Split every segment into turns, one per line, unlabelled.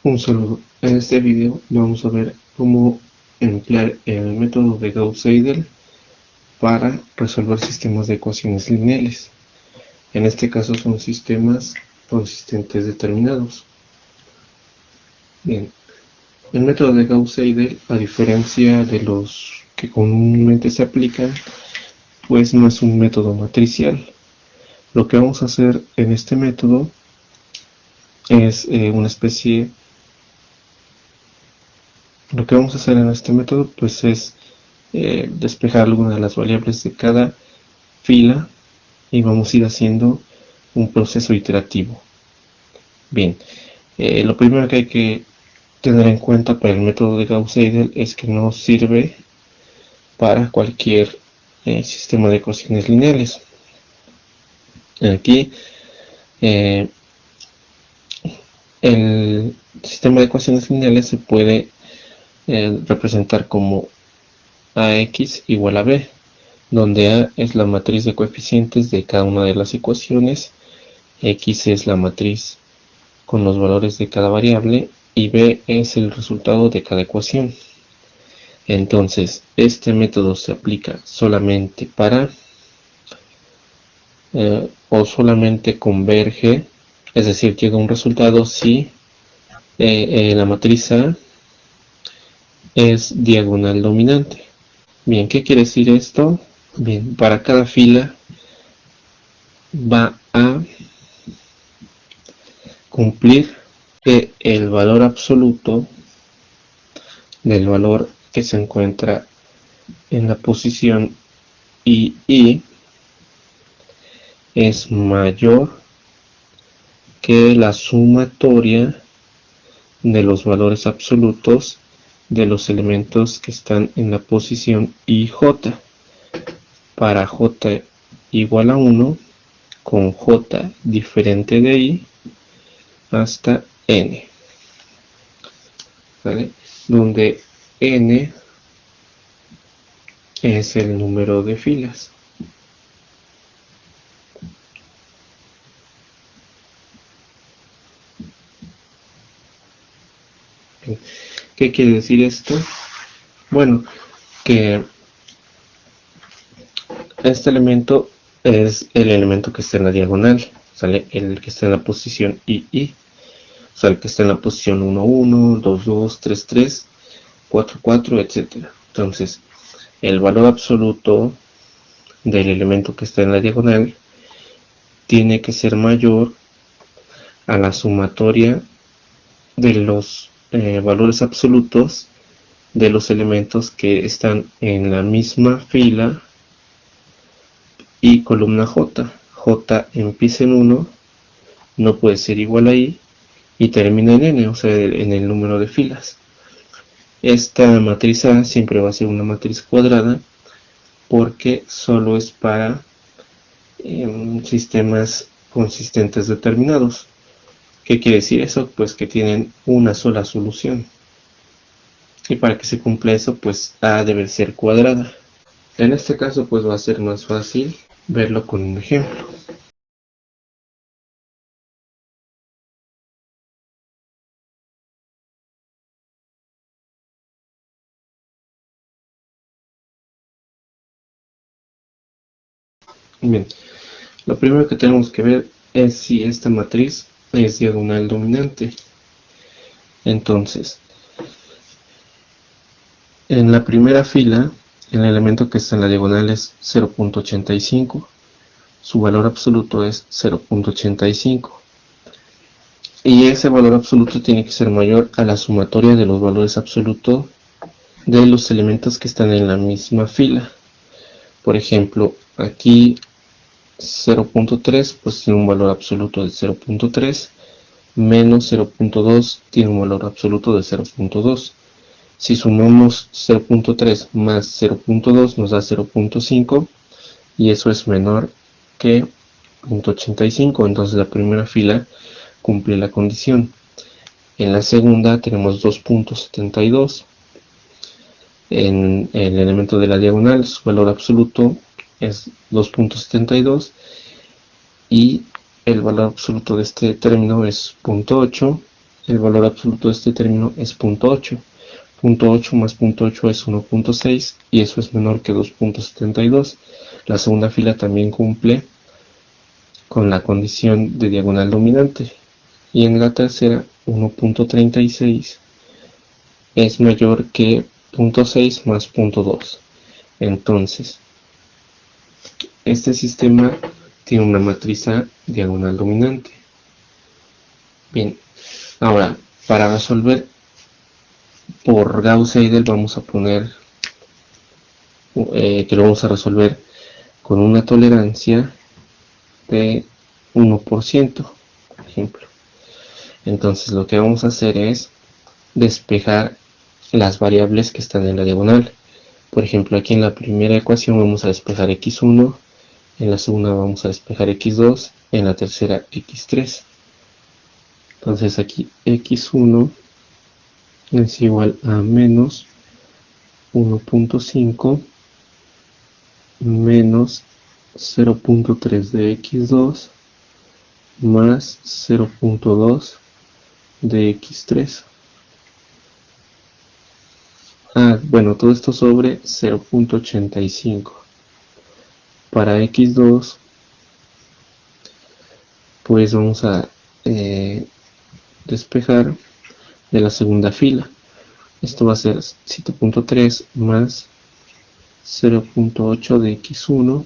Un saludo. En este video vamos a ver cómo emplear el método de Gauss-Seidel para resolver sistemas de ecuaciones lineales. En este caso son sistemas consistentes determinados. Bien, el método de Gauss-Seidel, a diferencia de los que comúnmente se aplican, pues no es un método matricial. Lo que vamos a hacer en este método es una especie... Lo que vamos a hacer en este método pues es despejar algunas de las variables de cada fila y vamos a ir haciendo un proceso iterativo. Bien, lo primero que hay que tener en cuenta para el método de Gauss-Seidel es que no sirve para cualquier sistema de ecuaciones lineales. Aquí el sistema de ecuaciones lineales se puede representar como AX igual a B, donde A es la matriz de coeficientes de cada una de las ecuaciones, X es la matriz con los valores de cada variable y B es el resultado de cada ecuación. Entonces, este método se aplica solamente para o solamente converge, es decir, llega a un resultado si la matriz A es diagonal dominante. Bien, ¿qué quiere decir esto? Bien, para cada fila va a cumplir que el valor absoluto del valor que se encuentra en la posición II es mayor que la sumatoria de los valores absolutos de los elementos que están en la posición IJ. Para J igual a 1 con J diferente de I hasta N, ¿vale? Donde N es el número de filas. ¿Qué quiere decir esto? Bueno, que este elemento es el elemento que está en la diagonal, ¿sale? El que está en la posición II, o sea, el que está en la posición 1, 1, 2, 2, 3, 3, 4, 4, etc. Entonces, el valor absoluto del elemento que está en la diagonal tiene que ser mayor a la sumatoria de los valores absolutos de los elementos que están en la misma fila y columna J. J empieza en 1, no puede ser igual a I, y termina en N, o sea, en el número de filas. Esta matriz A siempre va a ser una matriz cuadrada porque solo es para sistemas consistentes determinados. ¿Qué quiere decir eso? Pues que tienen una sola solución. Y para que se cumpla eso, pues A debe ser cuadrada. En este caso, pues va a ser más fácil verlo con un ejemplo. Bien, lo primero que tenemos que ver es si esta matriz es diagonal dominante. Entonces, en la primera fila, el elemento que está en la diagonal es 0.85. Su valor absoluto es 0.85. Y ese valor absoluto tiene que ser mayor a la sumatoria de los valores absolutos de los elementos que están en la misma fila. Por ejemplo, aquí 0.3 pues tiene un valor absoluto de 0.3, menos 0.2 tiene un valor absoluto de 0.2. Si sumamos 0.3 más 0.2 nos da 0.5 y eso es menor que 0.85, entonces la primera fila cumple la condición. En la segunda tenemos 2.72. En el elemento de la diagonal su valor absoluto es 2.72 y el valor absoluto de este término es 0.8 el valor absoluto de este término es 0.8. 0.8 más 0.8 es 1.6 y eso es menor que 2.72. La segunda fila también cumple con la condición de diagonal dominante. Y en la tercera, 1.36 es mayor que 0.6 más 0.2. Entonces, este sistema tiene una matriz A diagonal dominante. Bien, ahora, para resolver por Gauss-Seidel vamos a poner que lo vamos a resolver con una tolerancia de 1%, por ejemplo. Entonces lo que vamos a hacer es despejar las variables que están en la diagonal. Por ejemplo, aquí en la primera ecuación vamos a despejar x1, en la segunda vamos a despejar x2, en la tercera x3. Entonces aquí x1 es igual a menos 1.5 menos 0.3 de x2 más 0.2 de x3. Bueno, todo esto sobre 0.85. Para x2, pues vamos a despejar de la segunda fila. Esto va a ser 7.3 más 0.8 de x1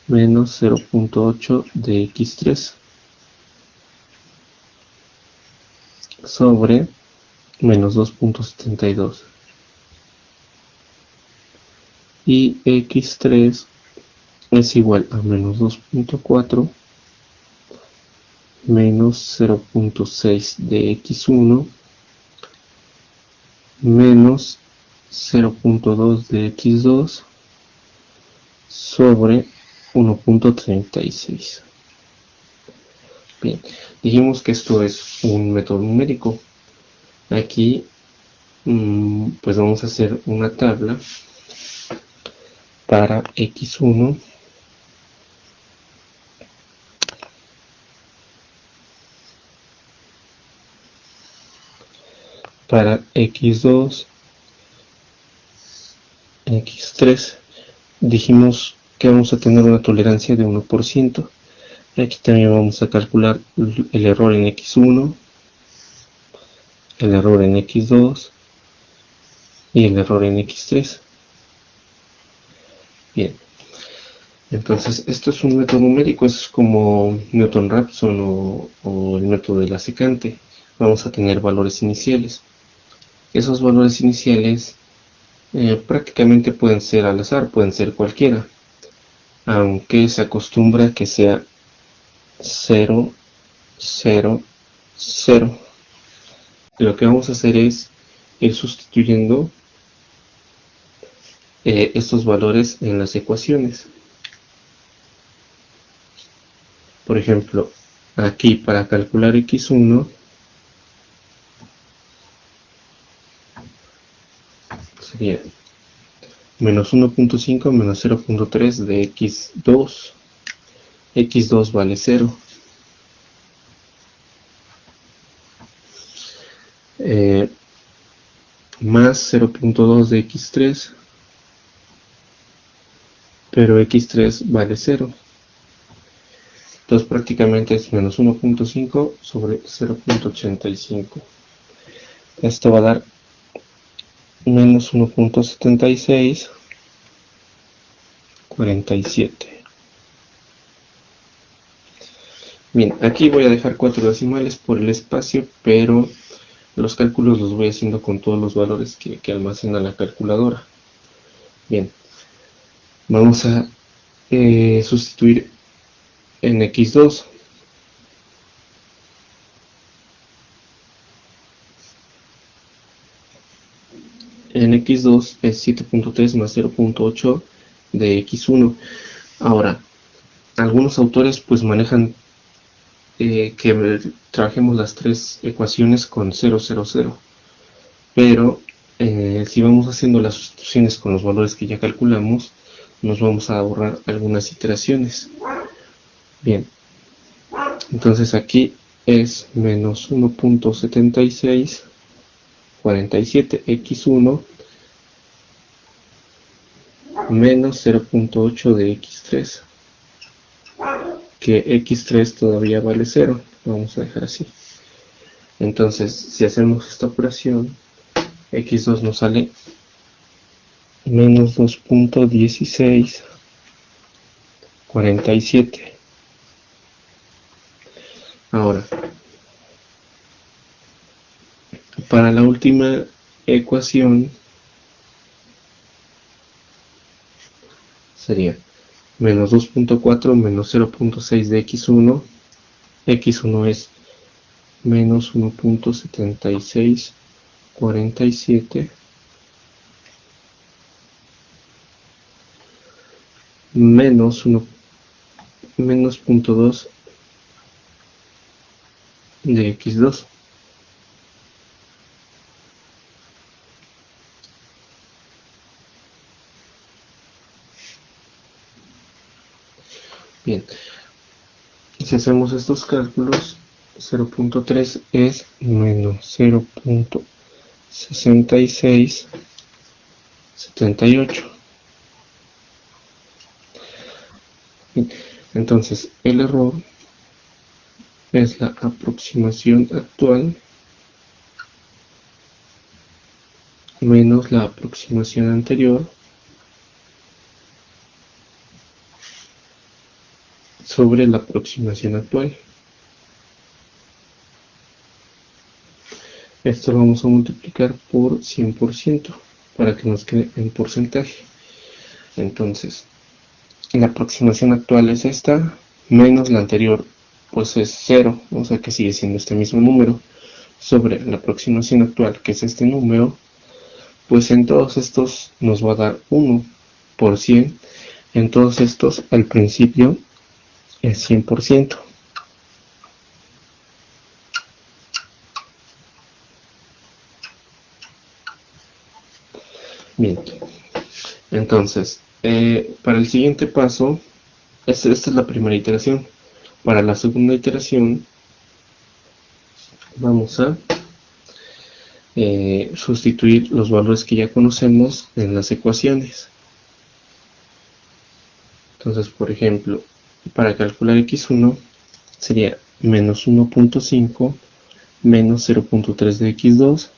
menos 0.8 de x3 sobre menos 2.72 y x3 es igual a menos 2.4 menos 0.6 de x1 menos 0.2 de x2 sobre 1.36. Bien, dijimos que esto es un método numérico. Aquí pues vamos a hacer una tabla para x1, para x2, x3. Dijimos que vamos a tener una tolerancia de 1%. Aquí también vamos a calcular el error en x1, el error en x2 y el error en x3. Bien, entonces esto es un método numérico, es como Newton-Raphson o el método de la secante. Vamos a tener valores iniciales. Esos valores iniciales prácticamente pueden ser al azar, pueden ser cualquiera, aunque se acostumbra a que sea 0, 0, 0. Lo que vamos a hacer es ir sustituyendo estos valores en las ecuaciones. Por ejemplo, aquí para calcular x1 sería menos 1.5 menos 0.3 de x2. x2 vale 0. Más 0.2 de x3, pero x3 vale 0. Entonces prácticamente es menos 1.5 sobre 0.85. Esto va a dar menos 1.76, 47. Bien, aquí voy a dejar 4 decimales por el espacio, pero los cálculos los voy haciendo con todos los valores que almacena la calculadora. Bien, vamos a sustituir en x2. En x2 es 7.3 más 0.8 de x1. Ahora, algunos autores pues manejan que trabajemos las tres ecuaciones con 0, 0, 0. Pero si vamos haciendo las sustituciones con los valores que ya calculamos, nos vamos a ahorrar algunas iteraciones. Bien, entonces aquí es menos 1.7647, x1 menos 0.8 de x3, que x3 todavía vale 0, vamos a dejar así. Entonces, si hacemos esta operación, x2 nos sale menos 2.1647. Ahora, para la última ecuación sería menos 2.4 menos 0.6 de x1. x1 es menos 1.7647 menos 0.2 de x2. Bien, si hacemos estos cálculos, 0.3 es menos 0.6678. Entonces, el error es la aproximación actual menos la aproximación anterior sobre la aproximación actual. Esto lo vamos a multiplicar por 100% para que nos quede en porcentaje. Entonces, la aproximación actual es esta, menos la anterior, pues es 0, o sea que sigue siendo este mismo número, sobre la aproximación actual, que es este número, pues en todos estos nos va a dar 1 por 100, en todos estos al principio es 100%. Bien, entonces, para el siguiente paso, esta es la primera iteración. Para la segunda iteración, vamos a sustituir los valores que ya conocemos en las ecuaciones. Entonces, por ejemplo, para calcular x1 sería menos 1.5 menos 0.3 de x2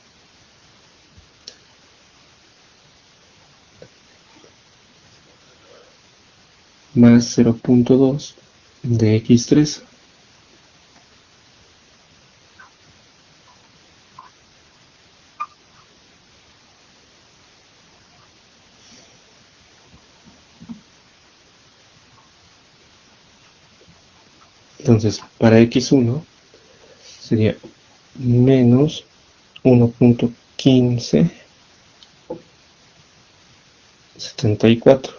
más 0.2 de x3. Entonces, para x1 sería menos 1.1574.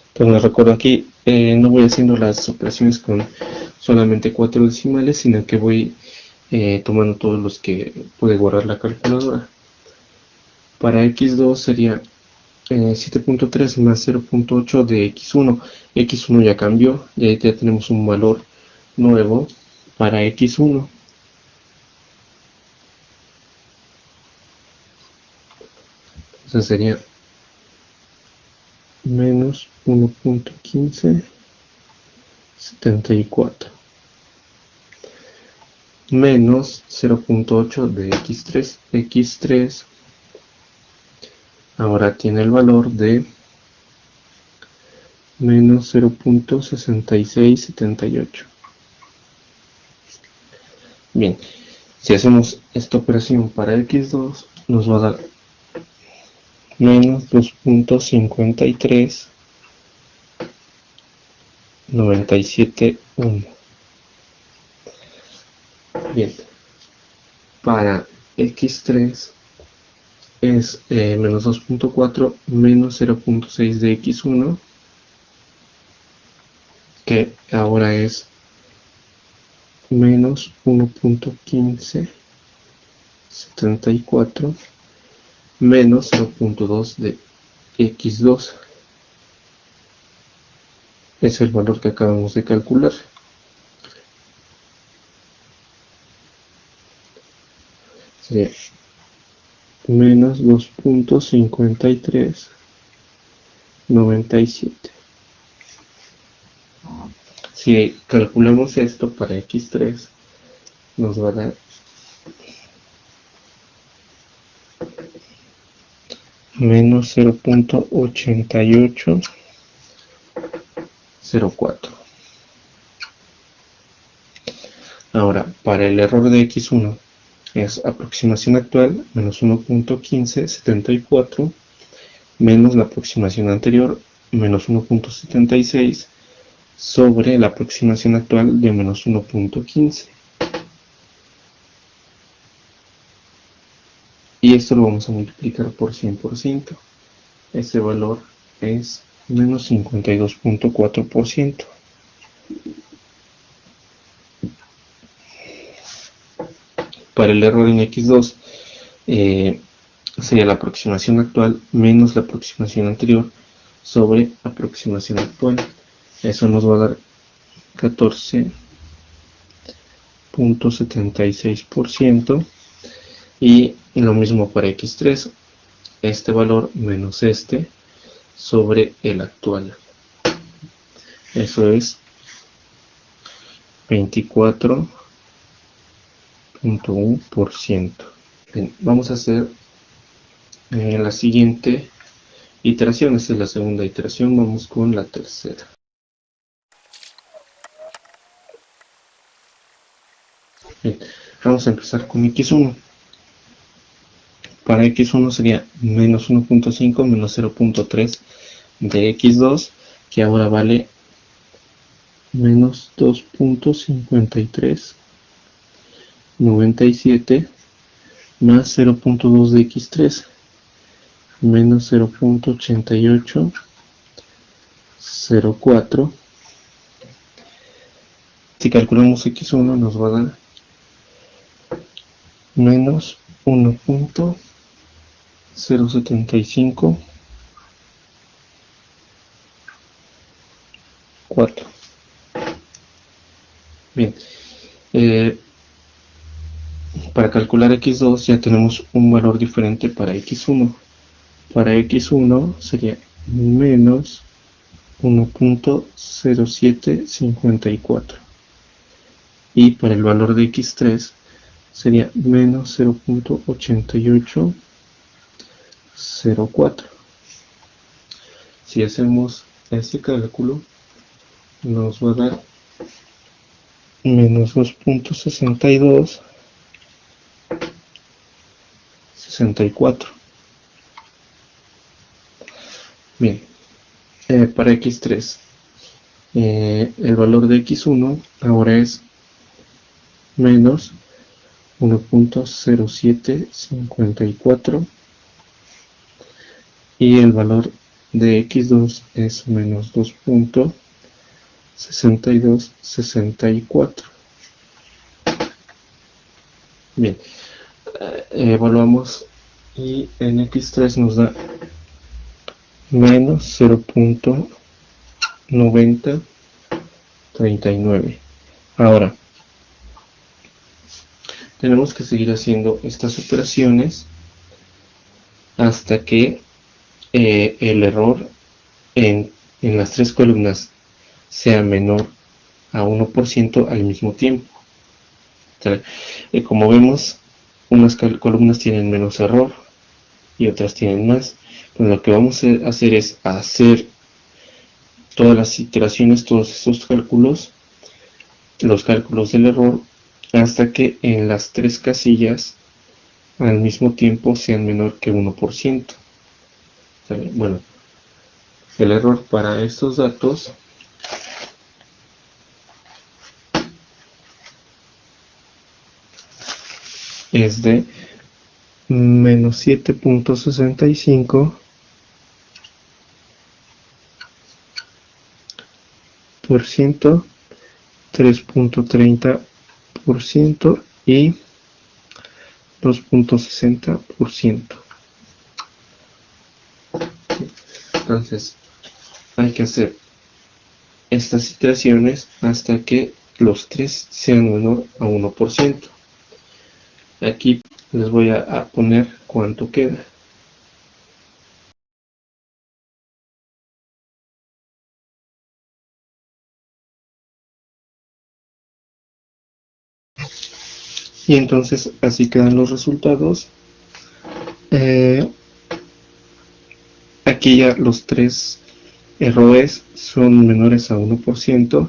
Entonces me recuerdo aquí, no voy haciendo las operaciones con solamente 4 decimales, sino que voy tomando todos los que puede guardar la calculadora. Para x2 sería 7.3 más 0.8 de x1. x1 ya cambió, y ahí ya tenemos un valor nuevo para x1. Entonces sería menos 1.1574 menos 0.8 de x3. x3 ahora tiene el valor de menos 0.6678. Bien, si hacemos esta operación para x2, nos va a dar menos 2.5397.1. Bien, para x3 es menos 2.4 menos 0.6 de x1, que ahora es menos 1.1574 menos 0.2 de x2. Es el valor que acabamos de calcular. sería menos 2.5397. Si calculamos esto para x3, nos va a dar menos 0.8804. Ahora, para el error de x1 es aproximación actual menos 1.1574 menos la aproximación anterior menos 1.76 sobre la aproximación actual de menos 1.15. Y esto lo vamos a multiplicar por 100%. Ese valor es menos 52.4%. Para el error en x2 sería la aproximación actual menos la aproximación anterior sobre aproximación actual. Eso nos va a dar 14.76%. Y lo mismo para x3, este valor menos este sobre el actual. Eso es 24.1%. Bien, vamos a hacer la siguiente iteración. Esta es la segunda iteración. Vamos con la tercera. Bien, vamos a empezar con x1. Para x1 sería menos 1.5 menos 0.3 de x2, que ahora vale menos 2.5397 más 0.2 de x3 menos 0.8804. Si calculamos x1 nos va a dar menos 1.0754. Bien, para calcular x2 ya tenemos un valor diferente para x1. Para x1 sería menos 1.0754. Y para el valor de x3 sería menos 0.8804. Si hacemos este cálculo, nos va a dar menos 2.6264. Bien, para x3, el valor de x1 ahora es menos 1.0754 y el valor de x2 es menos 2.6264. Bien, evaluamos y en x3 nos da menos 0.9039. Ahora, tenemos que seguir haciendo estas operaciones hasta que el error en las tres columnas sea menor a 1% al mismo tiempo. Como vemos, unas columnas tienen menos error y otras tienen más. Pues lo que vamos a hacer es hacer todas las iteraciones, todos estos cálculos, los cálculos del error, hasta que en las tres casillas al mismo tiempo sean menor que 1%. Bueno, el error para estos datos es de menos 7.65%, 3.30% y 2.60%. Entonces hay que hacer estas iteraciones hasta que los tres sean menor a 1%. Aquí Les voy a poner cuánto queda. Y entonces así quedan los resultados. Aquí ya los tres errores son menores a 1%.